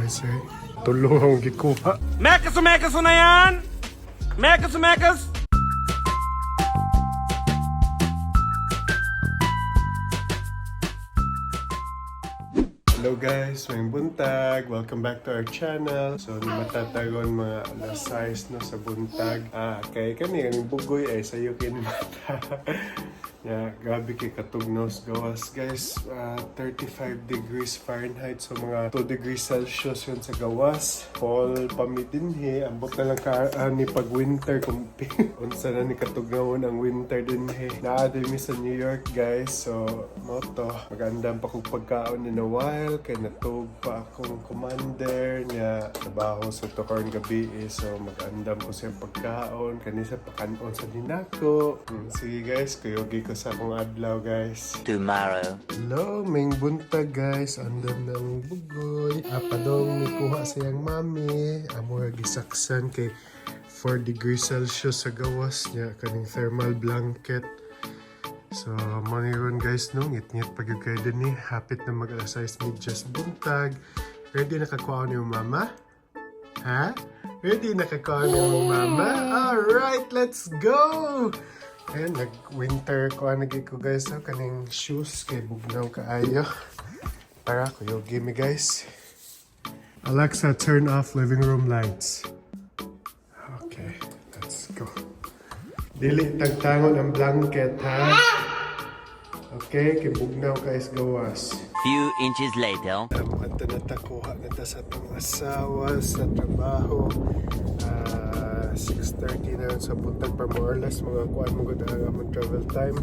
guys eh. Tulong akong gikuha. Mekas na yan! Mekas! Hello guys, may buntag. Welcome back to our channel. So, ni matatagon mga alas 6 no sa buntag. Kay kani ang bugoy ay sayo kini mata. Yeah, grabe kay katugnos gawas guys. 35 degrees Fahrenheit, so mga 2 degrees Celsius yun sa gawas. Fall pamidinhi, ambot na lang ka ni pag winter kung unsa na ni katugnawon ang winter dinhi. Naadi mi sa New York guys, so moto magandang pa kog pagkaon in a while kay natug pa akong commander niya trabaho sa tokarong gabi so magandam ko sa pagkaon kanisa pakanon sa dinako. Sige guys, kuyogi ko sa akong adlaw guys. Tomorrow. Hello, may buntag guys. Andam ng bugoy. Padong may kuha siyang mami. Amo gisaksan kay 4 degrees Celsius sa gawas niya. Kaning thermal blanket. So, maniron guys no. Ngit-ngit pag yung kayo din eh. Hapit na mag-alas 6 medyas buntag. Ready na kakuha ni yung mama? Ha? Ready na kakuha ni yung mama? Alright, let's go! Ayan, nag-winter ko anagi ko guys. So, kaning shoes kay bugnaw kaayo. Para kuyo, gimme guys. Alexa, turn off living room lights. Okay, let's go. Dili tagtangon ang blanket, ha? Okay, kay bugnaw guys gawas. Few inches later. Ito na takuha na ta sa itong asawa sa trabaho. 6:30 na yun sa buntag pa more or less mga kuan mo gud ang travel time.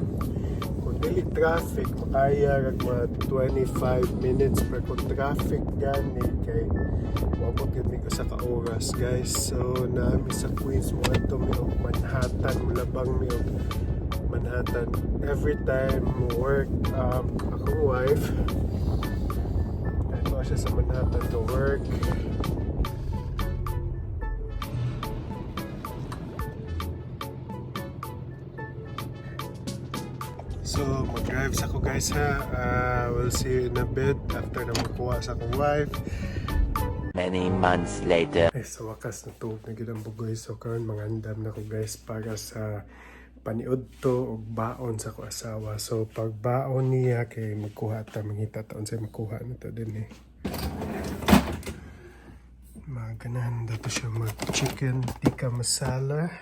Kung dili traffic makaya kag mga 25 minutes per kung traffic gani kay wabot gid mi sa ka oras guys. So naami sa Queens mo ato mi og Manhattan, mulabang mi og Manhattan. Every time mo work akong wife ito siya sa Manhattan to work. So, mag-drive sa ko guys ha. We'll see you in a bit after na makuha sa akong wife. Many months later. Ay, sa wakas na tuog na gid ang bugoy. So, karon mangandam na ko guys para sa paniud to o baon sa ko asawa. So, pag baon niya kay magkuha ta, manghita taon sa magkuha na to din eh. Maganan dato siya mag-chicken tikka masala.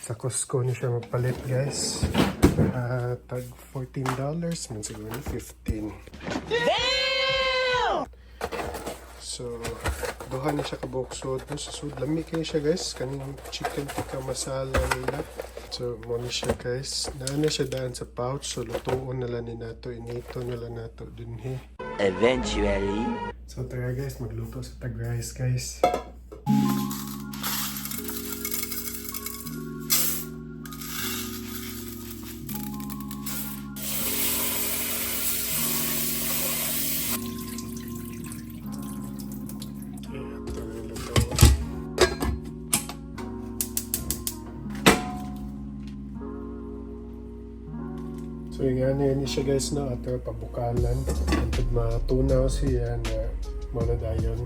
Sa Costco ni siya magpalit guys. Tag $14, man siguro 15. Damn! So, duha na siya kabuksod. So, lami kayo siya guys. Kaning chicken tikka masala nila. So, muna siya guys. Naana siya daan sa pouch. So, lutuon na lang ni nato. Inito na lang nato dun he. Eventually. So, tara guys. Magluto sa tag rice guys. So yung ano yun siya guys no, ato pabukalan antod matunaw siya na muna dayon.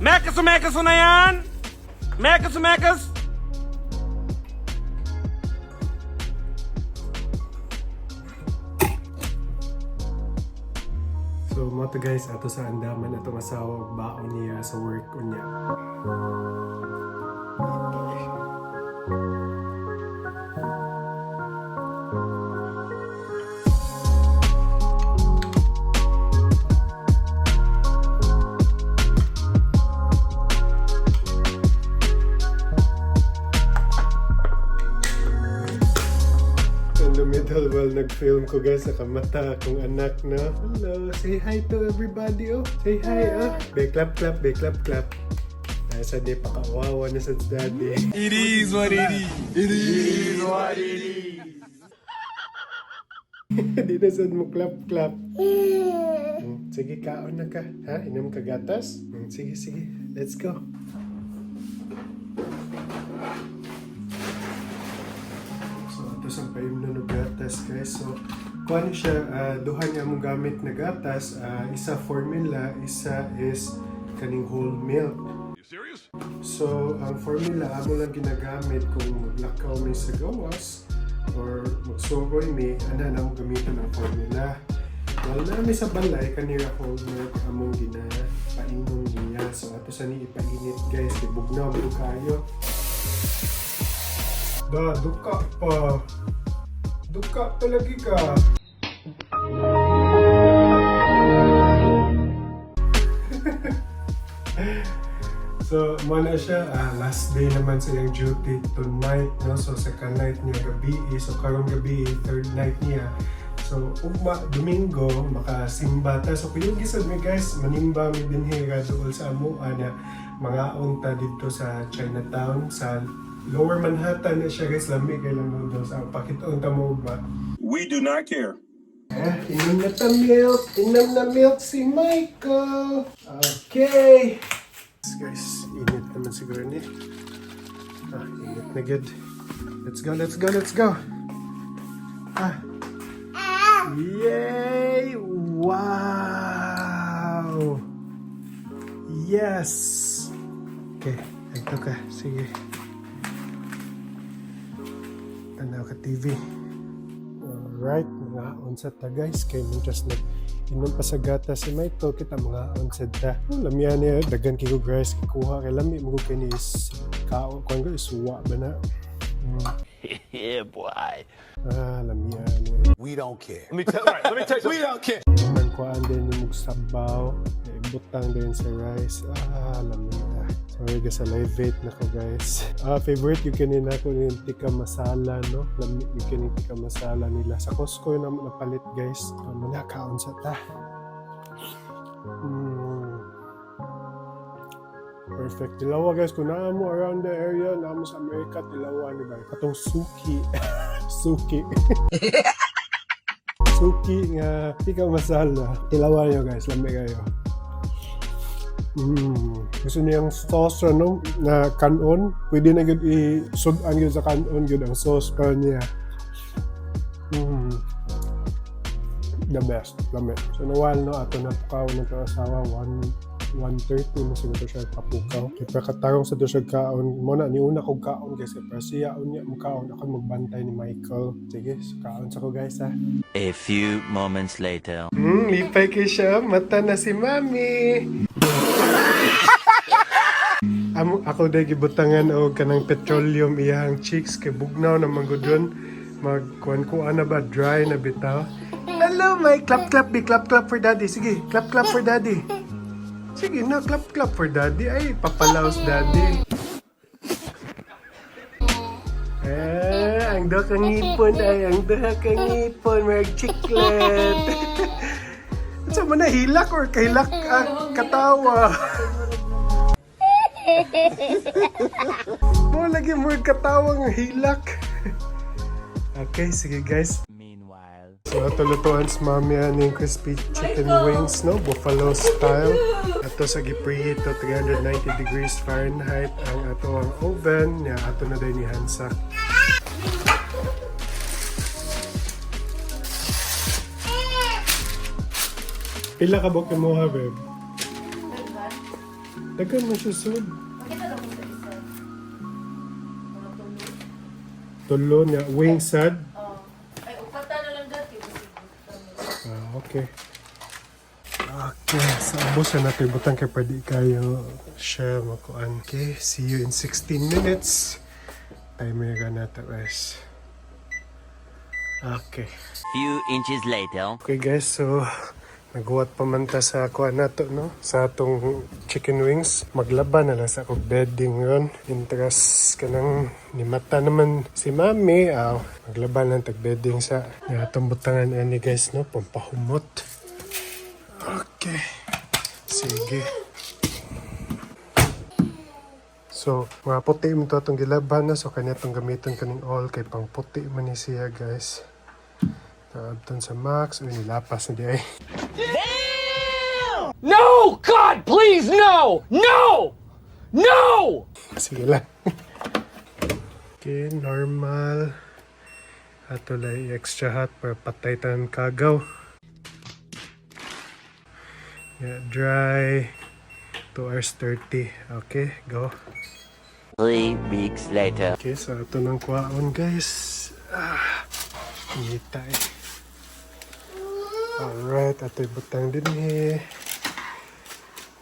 Mekas na yan! Mekas! So mo to guys, ato sa andaman atong asawa og baon niya sa work niya. Middle while nag-film ko guys sa kamata akong anak na hello, say hi to everybody oh, say hi oh, be clap nasa di pakawawa na sa daddy. It is what it is. It is what it is. Di na sad mo clap. Sige kaon na ka ha, inom ka gatas. Sige let's go. So Tapos ang paimno ng gatas guys. So, kuha siya, duha niya mong gamit na gatas. Isa formula, isa is kaning whole milk. Serious? So, ang formula, amo lang ginagamit kung maglakaw may sa gawas or magsuroy may, ana na mo gamitin ang formula. Well, namin sa balay, kanira whole milk, among ginapainom niya. So, ato sa ni ipainit guys, ibugnaw mo kayo. Duka pa. Duka palagi ka. So, mana siya, last day naman sa iyang duty tonight, no? So, second night niya gabi, so karong gabi, third night niya. So, ugma, Domingo, makasimba ta. So, kung yung gisad mi guys, manimba mi binhira doon sa Amuan na mga unta dito sa Chinatown, sa Lower Manhattan na siya guys, lami kay lang doon sa pakitoon ta mo ba? We do not care. Inom na ta milk, inom na milk si Michael. Okay. Guys, init naman siguro ni. Init na good. Let's go, let's go, let's go. Yay! Wow! Yes! Okay, ito ka. Sige. Tanaw ka TV. Alright, mga onset ta guys. Kaya just inom pa sa gata si Michael, kita mga onset ta. Lamihan niya, dagan kiko guys, kikuha kay lami, magod kayo ni is kao, kuhan ko, isuwa ba na? Yeah, boy. Lamihan niya. We don't care. Let me tell you, we don't care. Naman kuhaan din yung magsabaw, butang din sa rice. Lamihan. Sorry guys, salivate na ko guys. Favorite yung kanina ko yung tikka masala, no? Lamig yung kanina tikka masala nila. Sa Costco yun naman napalit guys. Mga kaon sa ta. Perfect. Tilawa guys, kung naa mo around the area, naa mo sa Amerika, tilawa ni ba? Katong suki. Suki. Suki nga tikka masala. Tilawa nyo guys, lamig kayo. Gusto niyang sauce no, na kanon, pwede na yun i-sudan yun sa kanon yun ang sauce pa niya. The best, lami. So nawal no, ato na pukaw ng ito asawa, 1:30 na siguro siya kapukaw. Ipakatarong sa doon siya kaon. Muna, niuna kong kaon kasi para siya niya mo kaon. Ako magbantay ni Michael. Sige, so kaon sa ko guys ha. A few moments later. Lipay kay siya, mata na si Mami. Ako dahil gibutangan o kanang petroleum iyang cheeks kay bugnaw na magudon magkuan-kuan na ba dry na bitaw. Hello my clap for daddy. Sige, clap for daddy. Sige na, clap for daddy. Ay, papalaos daddy. Ang daghang ngipon ay ang daghang ngipon mag-chiclet. Sa man na hilak or kahilak katawa. Mo lagi mo katawang hilak. Okay, sige guys. Meanwhile. So ato lutuan sa mami yung crispy chicken wings, no? Buffalo style. Ato sa gi-preheat to 390 degrees Fahrenheit ang ato ang oven. Ato na din ni Hansa. Pila ka bok mo ha, babe? Dagan mo siya sud. Tulo niya. Wing sad? Ay, upata na lang dati. Okay. Okay. Sa ubos na natin butang kay pwede kayo share makuan. Okay. See you in 16 minutes. Timer ka na ito guys. Okay. Few inches later. Okay guys, so naghuwat pa man ta sa kuan nato, no? Sa atong chicken wings. Maglaban na lang sa akong bedding ron. Interest ka nang nimata naman si Mami. Maglaban lang tag-bedding sa atong butangan ani guys, no? Pampahumot. Okay. Sige. So, mga puti mo ito atong gilaban na. So, kanya itong gamiton kaning all kay pang puti man ni siya guys. Taabtan sa max. Uy, nilapas na di ay. No! God, please, no! No! No! Sige lang. Okay, normal. Ato lang extra hot para patay tanan kagaw. Yeah, dry. 2 hours 30. Okay, go. 3 weeks later. Okay, so ito ng kwaon guys. Ngita eh. Alright, ito butang din eh.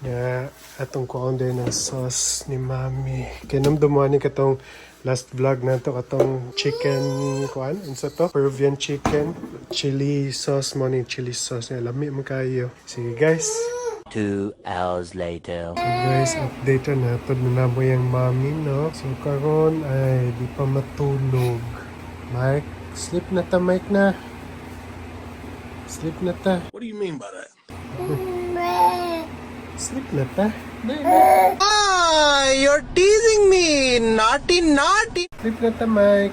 Yeah, atong kwaon din ng sauce ni Mami. Kinamdumuhan ni katong last vlog na to katong chicken kuan. Unsa to? Peruvian chicken. Chili sauce mo ni chili sauce. Lami mo kayo. Sige guys. 2 hours later. So guys, update na ito na mo yung Mami, no? So karon ay di pa matulog. Mike, sleep na ta, Mike na. Sleep na ta. What do you mean by that? Sleep na ta. You're teasing me! Naughty, naughty! Sleep na ta, Mike.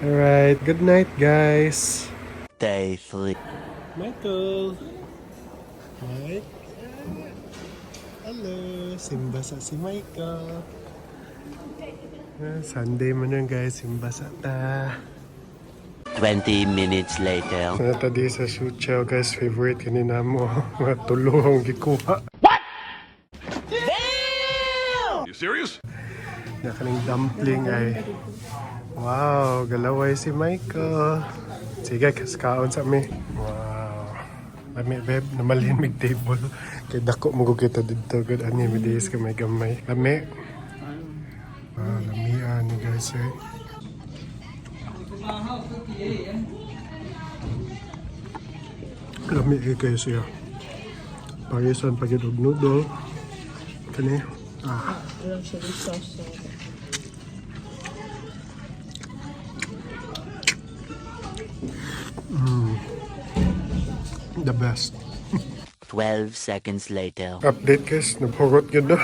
Alright, good night, guys. Day 3. Michael. Mike. Hello. Simba sa si Michael. Sunday man yun, guys. Simba sa ta. 20 minutes later. Nata di sa Suchow, guys. Favorite kanina mo. Mga tulong gikuha. What? You serious? Na kaning dumpling ay. Wow, galaway si Michael. Sige, kaskaon sa mi. Wow. Lami, babe. Namalhin mig table. Kaya dako mo kita dito. Good ani, may days ka may gamay. Lami. Lami ani, guys. Eh. Lami kayo siya. Parisan pagid og noodle. Kani. Alam siya yung sauce. The best. 12 seconds later. Update guys, nabhugot yun na.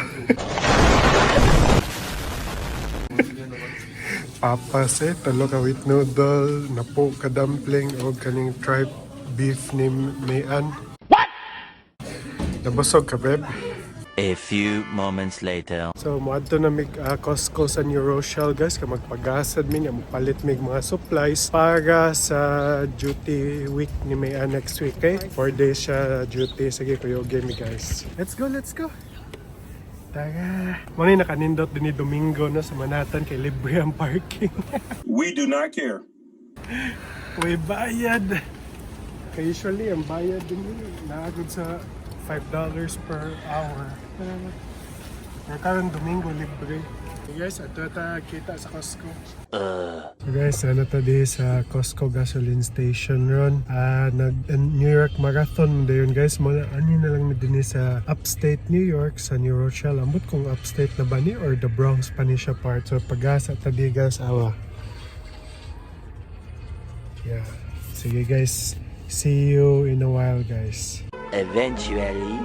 Papas eh, talo ka with noodle, napo ka dumpling, o kaning tripe beef ni Mayan. What? Nabusog ka, babe. A few moments later. So, moadto na mig Costco sa New Rochelle, guys. Ka magpagasad mi, magpalit mig mga supplies para sa duty week ni Mayan next week, okay? 4 days siya duty. Sige, kuyoge mi, guys. Let's go, let's go. Tara. Muna nakanindot din ni Domingo na sa Manhattan kay libre ang parking. We do not care. Uy, bayad. Kaya usually, ang bayad din naagod sa $5 per hour. Kaya karong Domingo, libre. So guys, ato kita sa Costco. So guys, di sa Costco gasoline station ron. New York Marathon dayon guys. Ano na lang din sa upstate New York sa New Rochelle. Ambot kung upstate na ba ni or the Bronx pa ni siya part. So pagasa tadi guys, awa. Yeah. Sige guys. See you in a while guys. Eventually.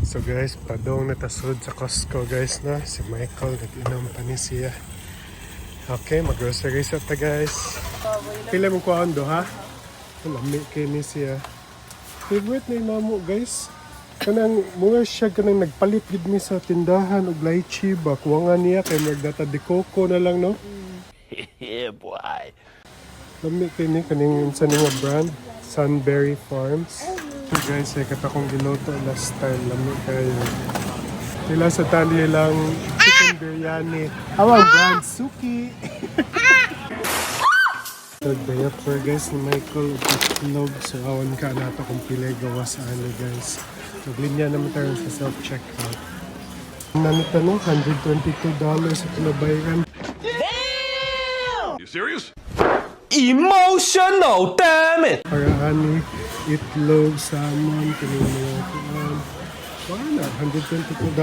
So guys, padong natasod sa Costco guys na. Si Michael, nag-inom pa ni siya. Okay, mag-grocery sa ta guys. Pila mo kuhaan do ha? Lami kay ni siya. Favorite na inamo guys. Kanang mga siya kanang nagpalit gid mi sa tindahan og lychee ba. Kuwangan niya kay magdata de coco na lang no. Yeah, boy. Lami kay ni kaning sa nga brand, Sunberry Farms. So guys, katakong giloto last time, lami kayo. Sila sa tali lang chicken biryani. Awang brand, Suki. Nag-diaper guys ni Michael itlog. So awan ka na ito kung pilay gawa sa ano guys. Naglinya naman tayo sa self-checkout. Nanita no, $122 sa pinabayaran. You serious? Emotional, damn it! Para ani, itlog, salmon, kanina mga kuhan. Wala, $122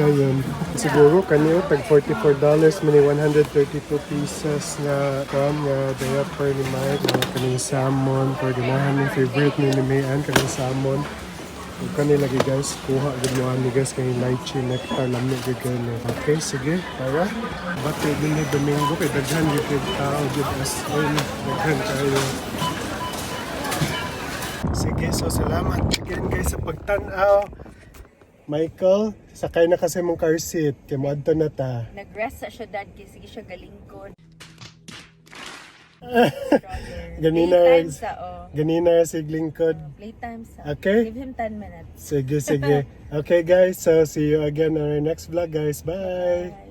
na yun. Siguro kanina, tag $44, mani 132 pieces na kuhan nga diaper ni Mike, kanina salmon, para ganahan yung favorite ni Mayan, kanina salmon. Huwag kanina lagi guys, kuha gano'n ni guys, kanina lychee, nectar, lamig gano'n. Okay, sige, tara. Bati din ni Domingo, kay daghan yung tao, as daghan kayo. Sige, so salamat again guys sa pagtanaw. Michael, sakay na kasi mong car seat. Kaya mo adto na ta. Nag-rest sa siya dad kasi sige siya galingkod. Ganina, Playtime sa, oh. ganina si Glingkod. Playtime sa. Okay. Give him 10 minutes. Sige, sige. Okay guys, so see you again on our next vlog guys. Bye!